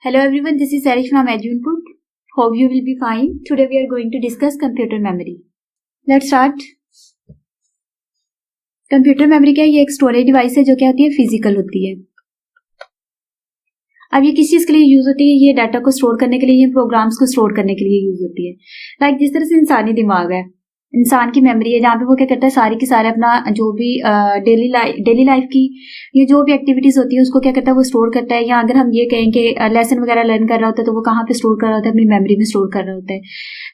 Hello everyone, this is Sarish from EduInput. Hope you will be fine. Today we are going to discuss computer memory. Let's start. Computer memory क्या है? ये एक storage device है जो क्या होती है, फिजिकल होती है. अब ये किस चीज के लिए यूज होती है? ये डाटा को स्टोर करने के लिए, ये प्रोग्राम्स को स्टोर करने के लिए यूज होती है. लाइक जिस तरह से इंसानी दिमाग है, इंसान की मेमोरी है, जहाँ पे वो क्या करता है, सारी की सारे अपना जो भी डेली लाइफ की ये जो भी एक्टिविटीज होती है उसको क्या करता है, वो स्टोर करता है. या अगर हम ये कहें कि लेसन वगैरह लर्न कर रहा होता है तो वो कहाँ पे स्टोर कर रहा होता है, अपनी मेमोरी में स्टोर कर रहा होता है,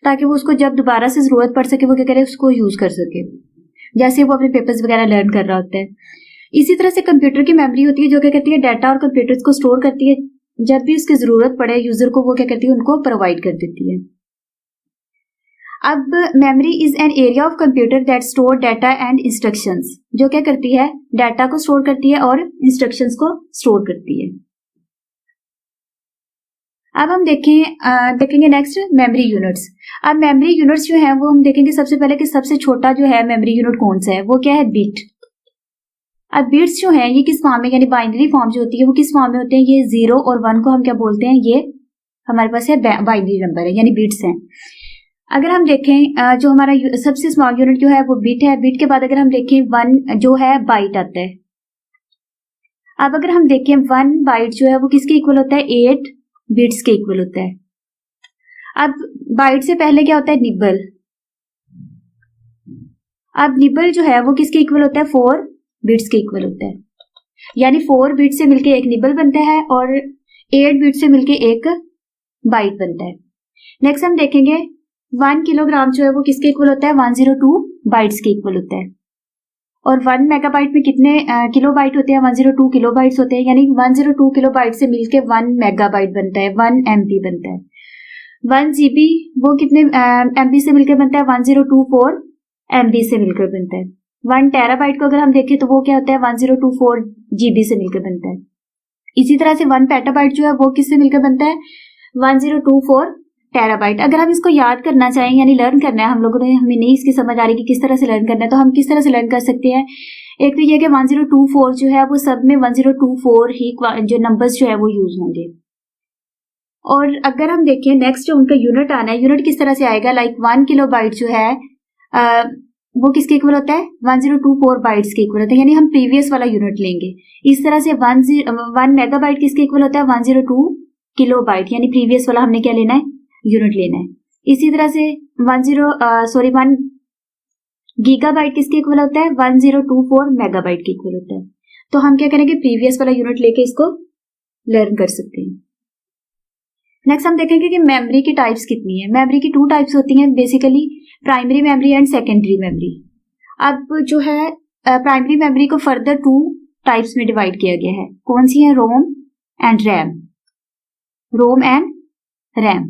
ताकि वो उसको जब दोबारा से जरूरत पड़ सके वो क्या करे, उसको यूज कर सके, जैसे वो अपने पेपर्स वगैरह लर्न कर रहा होता है. इसी तरह से कंप्यूटर की मेमोरी होती है जो क्या करती है, डाटा और कंप्यूटर्स को स्टोर करती है. जब भी उसकी जरूरत पड़े यूजर को, वो क्या करती है, उनको प्रोवाइड कर देती है. अब memory is an area of computer that store data and instructions, जो क्या करती है, डाटा को स्टोर करती है और इंस्ट्रक्शंस को स्टोर करती है. अब हम देखेंगे नेक्स्ट मेमोरी यूनिट्स. अब मेमोरी यूनिट्स जो है वो हम देखेंगे सबसे पहले कि सबसे छोटा जो है मेमोरी यूनिट कौन सा है, वो क्या है, बिट. अब बिट्स जो है ये किस फॉर्म में, यानी बाइनरी फॉर्म जो होती है वो किस फॉर्म में होते हैं, ये 0 और 1 को हम क्या बोलते हैं, ये हमारे पास है बाइनरी नंबर है, यानी बिट्स हैं. अगर हम देखें जो हमारा सबसे स्मॉल यूनिट जो है वो बिट है. बिट के बाद अगर हम देखें 1 जो है बाइट आता है. अब अगर हम देखें 1 बाइट जो है वो किसके इक्वल होता है, 8 बिट्स के इक्वल होता है. अब बाइट से पहले क्या होता है, निबल. अब निबल जो है वो किसके इक्वल होता है, 4 बिट्स के इक्वल होता है. यानी 4 बिट से मिलके एक निबल बनता है और 8 बिट से मिलके एक बाइट बनता है. नेक्स्ट हम देखेंगे 1 किलोग्राम जो है वो किसके इक्वल होता है, 102 बाइट्स के इक्वल होता है. और 1 मेगाबाइट में कितने किलोबाइट होते हैं, 102 किलोबाइट्स होते हैं. यानी 102 किलोबाइट से मिलके 1 मेगाबाइट बनता है, 1 MB बनता है. 1 GB वो कितने MB से मिलकर बनता है, 1024 MB से मिलकर बनता है. 1 टेराबाइट को अगर हम देखें तो वो क्या होता है, 1024 GB से मिलकर बनता है. इसी तरह से 1 पेटाबाइट जो है वो किससे मिलकर बनता है, 1024 टेराबाइट. अगर हम इसको याद करना चाहें यानी लर्न करना है, हम लोगों ने, हमें नहीं इसकी समझ आ रही कि किस तरह से लर्न करना है, तो हम किस तरह से लर्न कर सकते हैं. एक तो ये कि 1024 जो है वो सब में 1024 ही जो नंबर्स जो है वो यूज होंगे. और अगर हम देखें नेक्स्ट जो उनका यूनिट आना है, यूनिट किस तरह से आएगा, लाइक 1 किलोबाइट जो है वो किसके इक्वल होता है, 1024 बाइट्स के इक्वल होता है. यानी हम प्रीवियस वाला यूनिट लेंगे. इस तरह से 1 मेगाबाइट किसके इक्वल होता है, 102 किलोबाइट, यानी प्रीवियस वाला हमने क्या लेना है, यूनिट लेना है. इसी तरह से 1 गीगाबाइट किसके इक्वल होता है, 1024 मेगाबाइट के इक्वल होता है. तो हम क्या करेंगे, प्रीवियस वाला यूनिट लेके इसको लर्न कर सकते हैं. नेक्स्ट हम देखेंगे कि मेमोरी की टाइप्स कितनी है. मेमोरी की 2 टाइप्स होती हैं basically, primary memory and secondary memory. अब जो है प्राइमरी मेमोरी को फर्दर 2 टाइप्स में डिवाइड किया गया है. कौन सी है, ROM and RAM. ROM and RAM.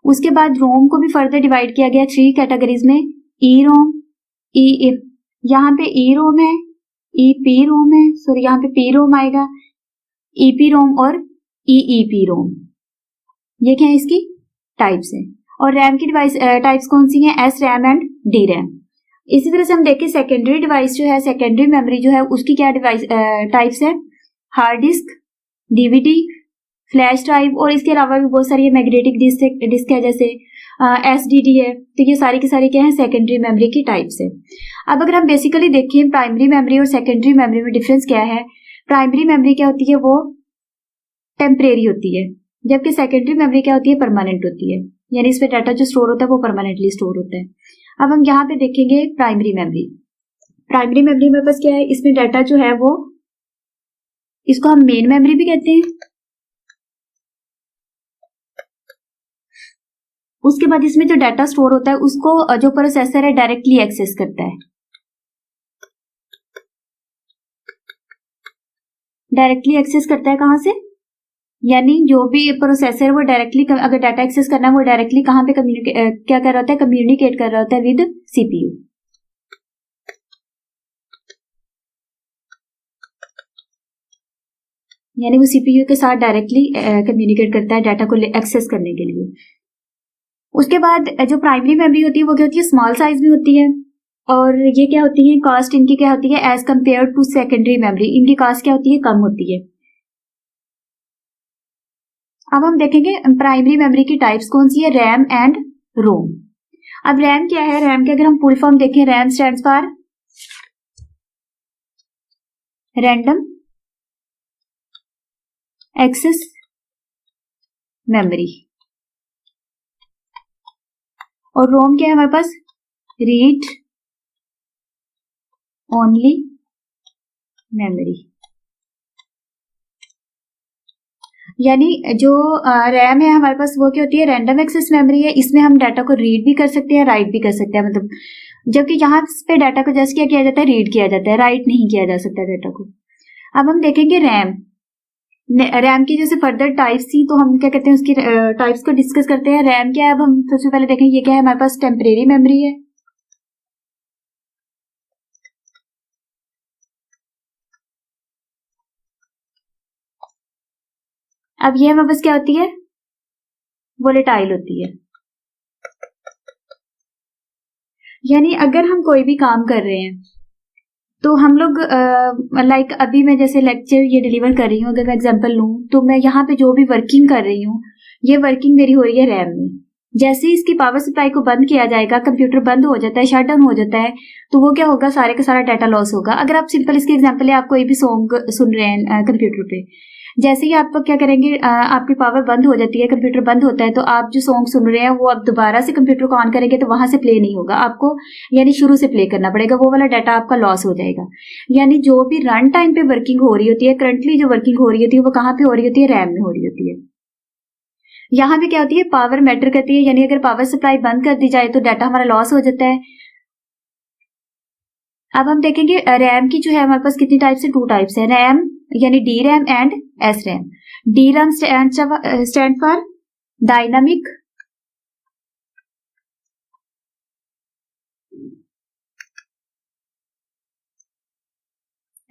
उसके बाद रोम को भी फर्दर डिवाइड किया गया 3 कैटेगरीज में, ई रोम, यहाँ पे ई रोम है, ई पी रोम है, सॉरी यहाँ पे पी रोम आएगा, ई पी रोम और ई पी रोम. ये क्या है, इसकी टाइप्स है. और रैम की डिवाइस टाइप्स कौन सी हैं, S RAM and D RAM. इसी तरह से हम देखें सेकेंडरी डिवाइस जो है, सेकेंडरी मेमोरी जो है उसकी क्या डिवाइस टाइप्स है, hard disk, DVD, flash drive, और इसके अलावा भी बहुत सारी मैग्नेटिक डिस्क है, जैसे एसडीडी है. तो ये सारी की सारी क्या है, सेकेंडरी मेमोरी की टाइप्स है. अब अगर हम बेसिकली देखें प्राइमरी मेमोरी और सेकेंडरी मेमोरी में डिफरेंस क्या है. प्राइमरी मेमोरी क्या होती है, वो टेम्परेरी होती है, जबकि सेकेंडरी मेमोरी क्या होती है, परमानेंट होती है. यानी इसमें डाटा जो स्टोर होता है वो परमानेंटली स्टोर होता है. अब हम यहाँ पे देखेंगे प्राइमरी मेमोरी. प्राइमरी मेमोरी में बस क्या है, इसमें डाटा जो है वो, इसको हम मेन मेमोरी भी कहते हैं. उसके बाद इसमें जो डाटा स्टोर होता है उसको जो प्रोसेसर है डायरेक्टली एक्सेस करता है. डायरेक्टली एक्सेस करता है कहां से, यानी जो भी प्रोसेसर वो डायरेक्टली, अगर डाटा एक्सेस करना है वो डायरेक्टली कहां पे क्या कर रहा होता है, कम्युनिकेट कर रहा होता है विद सीपीयू. यानी वो सीपीयू के साथ डायरेक्टली कम्युनिकेट करता है डाटा को एक्सेस करने के लिए. उसके बाद जो प्राइमरी मेमोरी होती है वो क्या होती है, स्मॉल साइज में होती है. और ये क्या होती है, कॉस्ट इनकी क्या होती है, as compared to secondary memory, इनकी कॉस्ट क्या होती है, कम होती है. अब हम देखेंगे प्राइमरी मेमोरी की टाइप्स कौन सी है, रैम एंड रोम। अब रैम क्या है, रैम के अगर हम फुल फॉर्म देखें, RAM stands for random access memory, और रोम क्या है हमारे पास, रीड ओनली मेमोरी। यानी जो रैम है हमारे पास वो क्या होती है, रैंडम एक्सेस मेमोरी है, इसमें हम डाटा को रीड भी कर सकते हैं, राइट भी कर सकते हैं, मतलब जबकि यहाँ पे डाटा को जस्ट क्या किया जाता है, रीड किया जाता है, राइट नहीं किया जा सकता डाटा को। अब हम देखेंगे रैम, रैम की जैसे फर्दर टाइप्स थी तो हम क्या कहते हैं उसकी टाइप्स को डिस्कस करते हैं। रैम क्या है, अब हम सबसे पहले देखेंगे ये क्या है, हमारे पास टेम्परेरी मेमोरी है। अब ये हमारे पास क्या होती है, वोलेटाइल होती है। यानी अगर हम कोई भी काम कर रहे हैं तो हम लोग लाइक अभी मैं जैसे लेक्चर ये डिलीवर कर रही हूँ, अगर मैं एग्जांपल लूँ तो मैं यहाँ पे जो भी वर्किंग कर रही हूँ ये वर्किंग मेरी हो रही है रैम में। जैसे ही इसकी पावर सप्लाई को बंद किया जाएगा, कंप्यूटर बंद हो जाता है, शट डाउन हो जाता है, तो वो क्या होगा, सारे का सारा डाटा लॉस होगा। अगर आप सिंपल इसके एग्जांपल है, आप कोई भी सॉन्ग सुन रहे हैं कंप्यूटर पे, जैसे ही आप क्या करेंगे, आपकी पावर बंद हो जाती है, कंप्यूटर बंद होता है, तो आप जो सॉन्ग सुन रहे हैं वो आप दोबारा से कंप्यूटर को ऑन करेंगे तो वहां से प्ले नहीं होगा, आपको यानी शुरू से प्ले करना पड़ेगा, वो वाला डाटा आपका लॉस हो जाएगा। यानी जो भी रन टाइम पे वर्किंग हो रही होती है, करंटली जो वर्किंग हो रही होती है वो कहाँ पे हो रही होती है, रैम में हो रही होती है। यहाँ पे क्या होती है, पावर मैटर करती है, यानी अगर पावर सप्लाई बंद कर दी जाए तो डाटा हमारा लॉस हो जाता है। अब हम देखेंगे रैम की जो है हमारे पास कितनी टाइप्स है, 2 टाइप्स है रैम, यानी D RAM and S RAM. D RAM stand for dynamic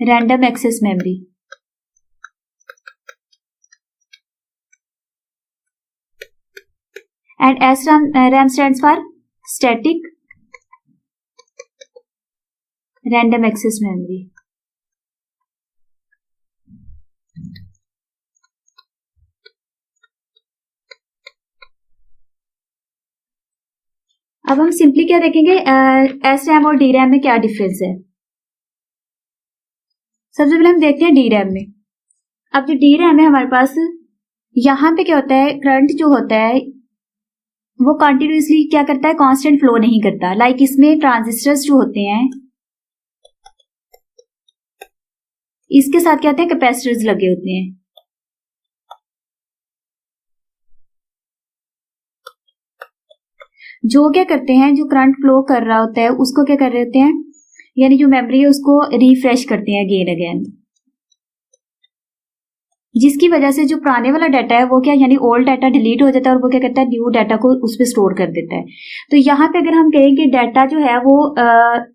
random access memory, and S RAM stands for static random access memory. अब हम सिंपली क्या देखेंगे, एस रैम और डी रैम में क्या डिफरेंस है। सबसे पहले हम देखते हैं डी रैम में। अब जो डी रैम है हमारे पास, यहाँ पे क्या होता है, करंट जो होता है वो कंटिन्यूसली क्या करता है, कांस्टेंट फ्लो नहीं करता। लाइक इसमें ट्रांजिस्टर्स जो होते हैं इसके साथ क्या होते हैं, कैपेसिटर्स लगे होते हैं। जो क्या करते हैं, जो करंट फ्लो कर रहा होता है उसको क्या कर रहे होते हैं, यानी जो मेमोरी है उसको रिफ्रेश करते हैं अगेन अगेन, जिसकी वजह से जो पुराने वाला डाटा है वो क्या, यानी ओल्ड डाटा डिलीट हो जाता है और वो क्या करता है, न्यू डाटा को उस पर स्टोर कर देता है। तो यहाँ पे अगर हम कहें कि डाटा जो है वो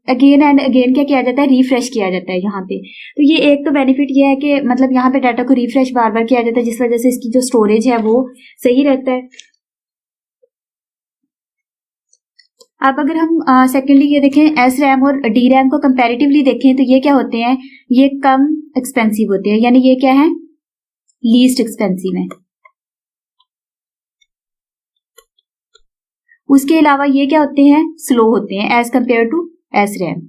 अगेन एंड अगेन क्या किया जाता है, रिफ्रेश किया जाता है यहाँ पे। तो ये एक तो बेनिफिट ये है कि मतलब यहाँ पे डाटा को रिफ्रेश बार बार किया जाता है, जिस वजह से इसकी जो स्टोरेज है वो सही रहता है। अब अगर हम सेकेंडली ये देखें, एस रैम और डी रैम को कंपैरेटिवली देखें तो ये क्या होते हैं, ये कम एक्सपेंसिव होते हैं, यानी ये क्या है, लीस्ट एक्सपेंसिव है। उसके अलावा ये क्या होते हैं, स्लो होते हैं as compared to S RAM.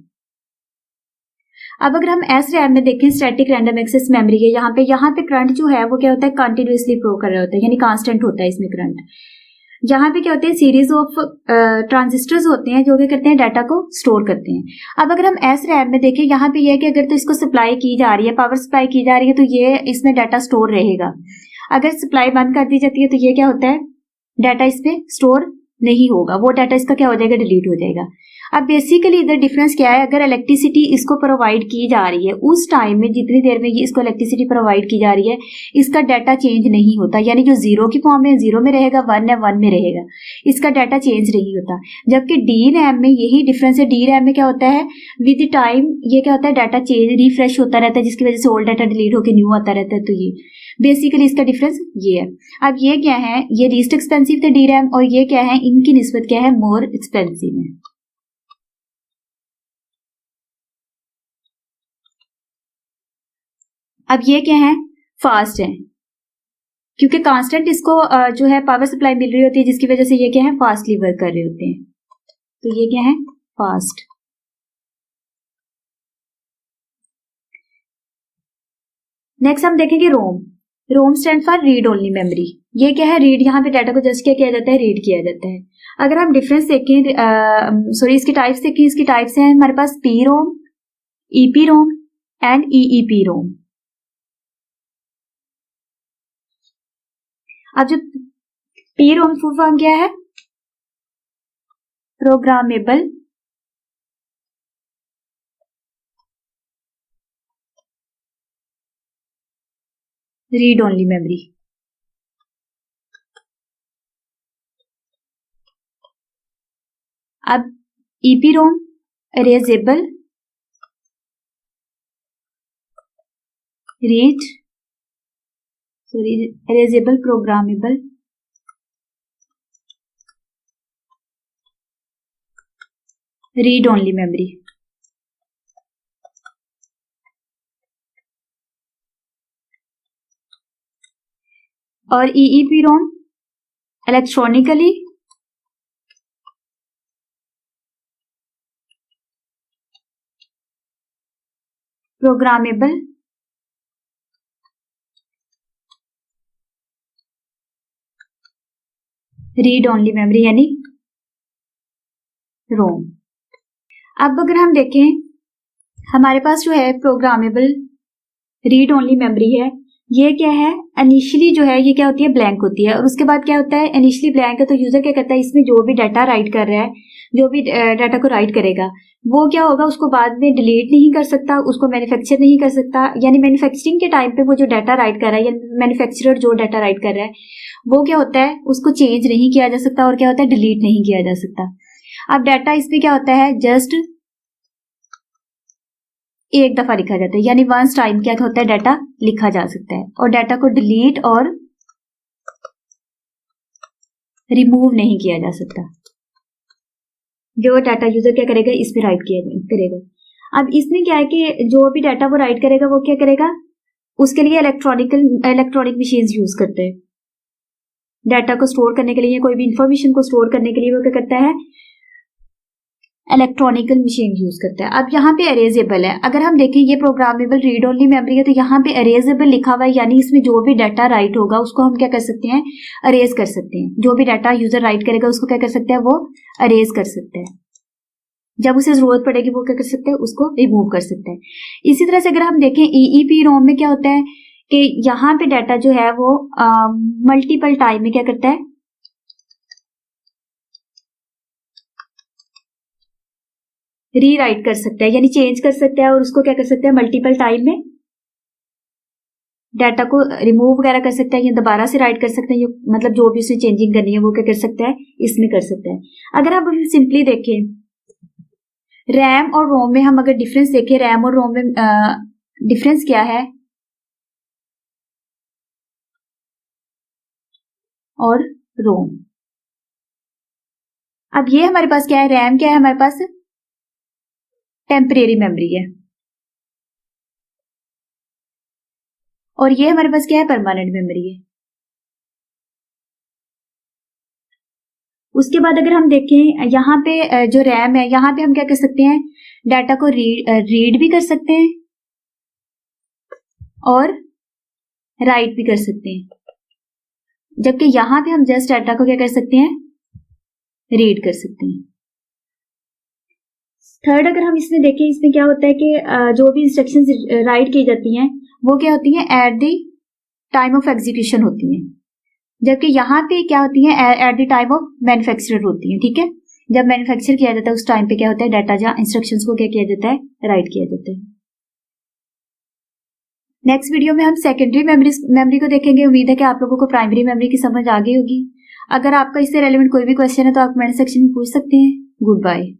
अब अगर हम एस रैम में देखें, स्टैटिक रैंडम एक्सेस मेमोरी है, यहाँ पे करंट जो है वो क्या होता है, कंटिन्यूसली फ्लो कर रहा होता है, यानी कांस्टेंट होता है इसमें करंट। यहाँ पे क्या होते हैं, सीरीज ऑफ ट्रांजिस्टर्स होते हैं जो क्या करते हैं, डाटा को स्टोर करते हैं। अब अगर हम एस रैम में देखें, यहाँ पे ये है कि अगर तो इसको सप्लाई की जा रही है, पावर सप्लाई की जा रही है, तो ये इसमें डाटा स्टोर रहेगा। अगर सप्लाई बंद कर दी जाती है तो ये क्या होता है, डाटा इसमें स्टोर नहीं होगा, वो डाटा इसका क्या हो जाएगा, डिलीट हो जाएगा। अब बेसिकली इधर डिफरेंस क्या है, अगर इलेक्ट्रिसिटी इसको प्रोवाइड की जा रही है उस टाइम में, जितनी देर में ये इसको इलेक्ट्रिसिटी प्रोवाइड की जा रही है, इसका डाटा चेंज नहीं होता, यानी जो जीरो की फॉर्म में जीरो में रहेगा, वन है वन में रहेगा, इसका डाटा चेंज नहीं होता। जबकि डी रैम में यही डिफरेंस है, डी रैम में क्या होता है, विद टाइम ये क्या होता है, डाटा चेंज रिफ्रेश होता रहता है, जिसकी वजह से ओल्ड डाटा डिलीट होकर न्यू आता रहता है। तो ये बेसिकली इसका डिफरेंस ये है। अब ये क्या है, ये लीस्ट एक्सपेंसिव थे डी रैम, और ये क्या है, इनकी निस्बत क्या है, मोर एक्सपेंसिव है। अब ये क्या है, फास्ट है। क्योंकि कांस्टेंट इसको जो है पावर सप्लाई मिल रही होती है, जिसकी वजह से ये क्या है, फास्टली वर्क कर रहे होते हैं। तो ये क्या है, फास्ट। नेक्स्ट हम देखेंगे ROM. ROM stand for read only memory. ये क्या है, रीड, यहाँ पे डाटा को जस्ट क्या किया जाता है, रीड किया जाता है। अगर हम डिफरेंस देखें, सॉरी इसकी टाइप्स देखें, इसकी टाइप्स हैं हमारे पास P ROM, EP ROM and EEP ROM. अब जो पी रोम फुल फॉर्म क्या है, प्रोग्रामेबल रीड ओनली मेमोरी। अब EP ROM erasable read, sorry erasable programmable read only memory. और EEP ROM electronically programmable read only memory, यानी ROM. अब अगर हम देखें, हमारे पास जो है प्रोग्रामेबल रीड ओनली मेमोरी है, ये क्या है, इनिशियली जो है ये क्या होती है, ब्लैंक होती है। और उसके बाद क्या होता है, इनिशियली ब्लैंक है तो यूजर क्या करता है, इसमें जो भी डाटा राइट कर रहा है, जो भी डाटा को राइट करेगा वो क्या होगा, उसको बाद में डिलीट नहीं कर सकता, उसको मैन्युफैक्चर नहीं कर सकता। यानी मैन्युफैक्चरिंग के टाइम पे वो जो डाटा राइट कर रहा है, या मैन्युफैक्चरर जो डाटा राइट कर रहा है, वो क्या होता है, उसको चेंज नहीं किया जा सकता और क्या होता है, डिलीट नहीं किया जा सकता। अब डाटा इसमें क्या होता है, जस्ट एक दफा लिखा जाता है, यानी वंस टाइम क्या होता है, डाटा लिखा जा सकता है और डाटा को डिलीट और रिमूव नहीं किया जा सकता। जो डाटा यूजर क्या करेगा, इसमें राइट किया करेगा। अब इसमें क्या है कि जो भी डाटा वो राइट करेगा वो क्या करेगा, उसके लिए इलेक्ट्रॉनिक मशीन्स यूज करते हैं। डाटा को स्टोर करने के लिए, कोई भी इंफॉर्मेशन को स्टोर करने के लिए वो क्या करता है, इलेक्ट्रॉनिकल मशीन यूज करता है। अब यहाँ पे अरेजेबल है, अगर हम देखें ये प्रोग्रामेबल रीड ओनली मेमोरी है, तो यहाँ पे अरेजेबल लिखा हुआ है, यानी इसमें जो भी डाटा राइट होगा उसको हम क्या कर सकते हैं, अरेज कर सकते हैं। जो भी डाटा यूजर राइट करेगा उसको क्या कर सकते हैं, वो अरेज कर सकते हैं। जब उसे जरूरत पड़ेगी वो क्या कर सकते हैं, उसको रिमूव कर सकते हैं। इसी तरह से अगर हम देखें ईईपी रोम में क्या होता है कि यहाँ पे डाटा जो है वो मल्टीपल टाइम में क्या करता है, रीराइट कर सकता है, यानी चेंज कर सकता है और उसको क्या कर सकता है, मल्टीपल टाइम में डाटा को रिमूव वगैरह कर सकता है या दोबारा से राइट कर सकते हैं। मतलब जो भी उसे चेंजिंग करनी है वो क्या कर सकता है, इसमें कर सकता है। अगर आप सिंपली देखें रैम और रोम में, हम अगर डिफरेंस देखें रैम और रोम में डिफरेंस क्या है, और रोम। अब ये हमारे पास क्या है, रैम क्या है हमारे पास, टेम्परेरी मेमोरी है, और ये हमारे पास क्या है, परमानेंट मेमोरी है। उसके बाद अगर हम देखें यहाँ पे जो रैम है, यहाँ पे हम क्या कर सकते हैं, डाटा को रीड भी कर सकते हैं और राइट भी कर सकते हैं, जबकि यहाँ पे हम जस्ट डाटा को क्या कर सकते हैं, रीड कर सकते हैं। थर्ड अगर हम इसमें देखें, इसमें क्या होता है कि जो भी इंस्ट्रक्शंस राइट की जाती हैं वो क्या होती हैं, at the time of execution होती हैं, जबकि यहाँ पे क्या होती हैं, at the time of manufacture होती हैं। ठीक है, जब मैन्युफैक्चर किया जाता है उस टाइम पे क्या होता है, डाटा जहाँ इंस्ट्रक्शंस को क्या किया जाता है, राइट किया जाता है। नेक्स्ट वीडियो में हम सेकेंडरी मेमोरी को देखेंगे। उम्मीद है कि आप लोगों को प्राइमरी मेमोरी की समझ आ गई होगी। अगर आपका इससे रेलेवेंट कोई भी क्वेश्चन है तो आप कमेंट सेक्शन में पूछ सकते हैं। Good bye.